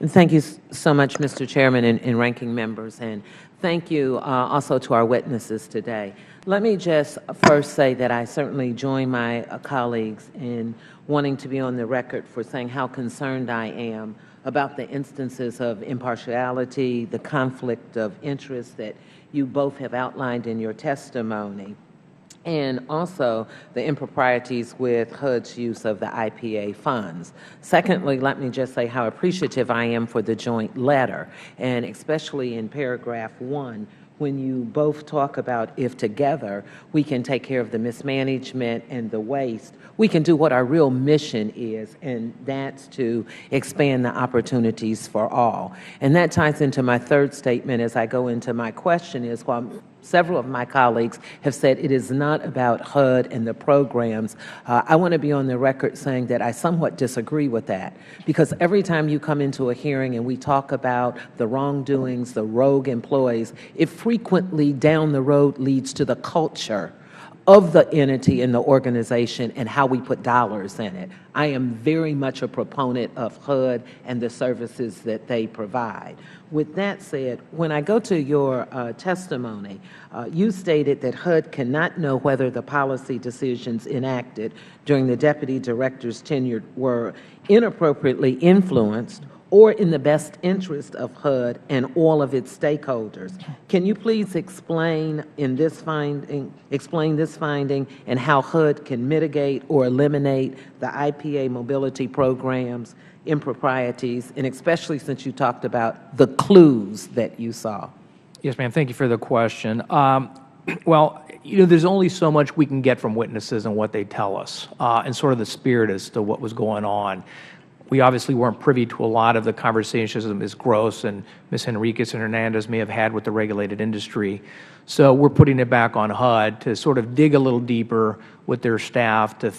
Thank you so much, Mr. Chairman and ranking members, and thank you also to our witnesses today. Let me just first say that I certainly join my colleagues in wanting to be on the record for saying how concerned I am about the instances of impartiality, the conflict of interest that you both have outlined in your testimony, and also the improprieties with HUD's use of the IPA funds. Secondly, let me just say how appreciative I am for the joint letter, and especially in paragraph 1, when you both talk about if together we can take care of the mismanagement and the waste, we can do what our real mission is, and that's to expand the opportunities for all. And that ties into my third statement as I go into my question is, while several of my colleagues have said it is not about HUD and the programs, I want to be on the record saying that I somewhat disagree with that, because every time you come into a hearing and we talk about the wrongdoings, the rogue employees, it frequently down the road leads to the culture of the entity and the organization and how we put dollars in it. I am very much a proponent of HUD and the services that they provide. With that said, when I go to your testimony, you stated that HUD cannot know whether the policy decisions enacted during the deputy director's tenure were inappropriately influenced or in the best interest of HUD and all of its stakeholders. Can you please explain this finding and how HUD can mitigate or eliminate the IPA mobility programs, improprieties, and especially since you talked about the clues that you saw? Yes, ma'am. Thank you for the question. Well, there's only so much we can get from witnesses and what they tell us, and sort of the spirit as to what was going on. We obviously weren't privy to a lot of the conversations that Ms. Gross and Ms. Henriquez and Hernandez may have had with the regulated industry. So we're putting it back on HUD to sort of dig a little deeper with their staff to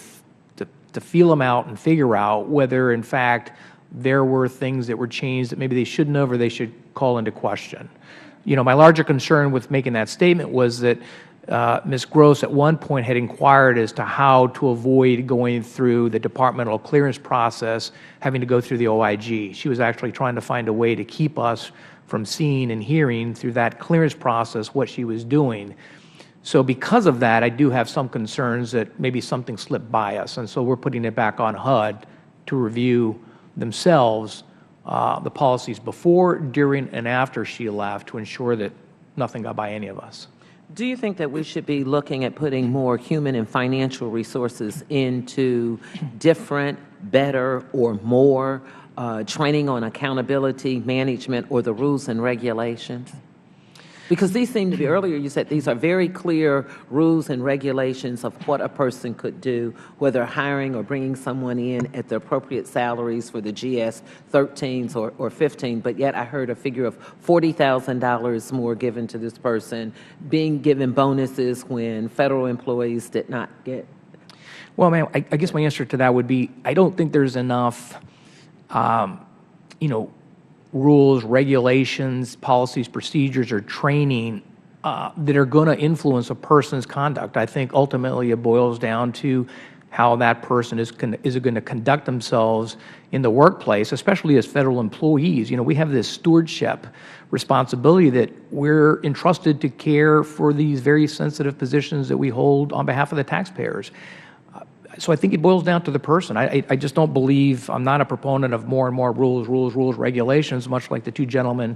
feel them out and figure out whether, in fact, there were things that were changed that maybe they shouldn't have or they should call into question. My larger concern with making that statement was that Ms. Gross at one point had inquired as to how to avoid going through the departmental clearance process, having to go through the OIG. She was actually trying to find a way to keep us from seeing and hearing through that clearance process what she was doing. So because of that, I do have some concerns that maybe something slipped by us, and so we're putting it back on HUD to review themselves the policies before, during, and after she left to ensure that nothing got by any of us. Do you think that we should be looking at putting more human and financial resources into different, better, or more training on accountability, management, or the rules and regulations? Because these seem to be, earlier you said these are very clear rules and regulations of what a person could do, whether hiring or bringing someone in at the appropriate salaries for the GS 13s or 15, but yet I heard a figure of $40,000 more given to this person, being given bonuses when federal employees did not get. Well, ma'am, I guess my answer to that would be I don't think there's enough, rules, regulations, policies, procedures, or training that are going to influence a person's conduct. I think ultimately it boils down to how that person is going to conduct themselves in the workplace, especially as federal employees. We have this stewardship responsibility that we're entrusted to care for these very sensitive positions that we hold on behalf of the taxpayers. So I think it boils down to the person. I just don't believe, I'm not a proponent of more and more rules, regulations, much like the two gentlemen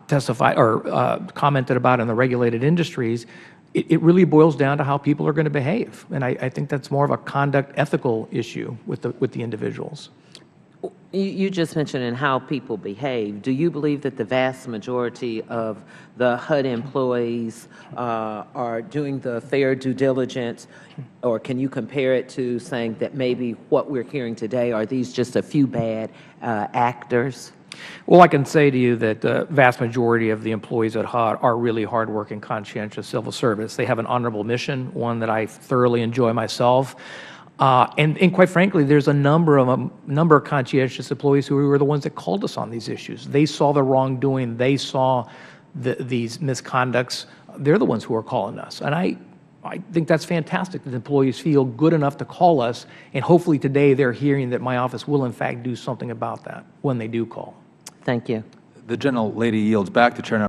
testified or commented about in the regulated industries. It really boils down to how people are going to behave. And I think that's more of a conduct ethical issue with the individuals. You just mentioned in how people behave. Do you believe that the vast majority of the HUD employees are doing the fair due diligence, or can you compare it to saying that maybe what we're hearing today, are these just a few bad actors? Well, I can say to you that the vast majority of the employees at HUD are really hardworking, conscientious civil service. They have an honorable mission, one that I thoroughly enjoy myself. And quite frankly, there's a number of conscientious employees who were the ones that called us on these issues. They saw the wrongdoing. They saw these misconducts. They're the ones who are calling us. And I think that's fantastic that employees feel good enough to call us, and hopefully today they're hearing that my office will in fact do something about that when they do call. Thank you. The gentlelady yields back to Chair.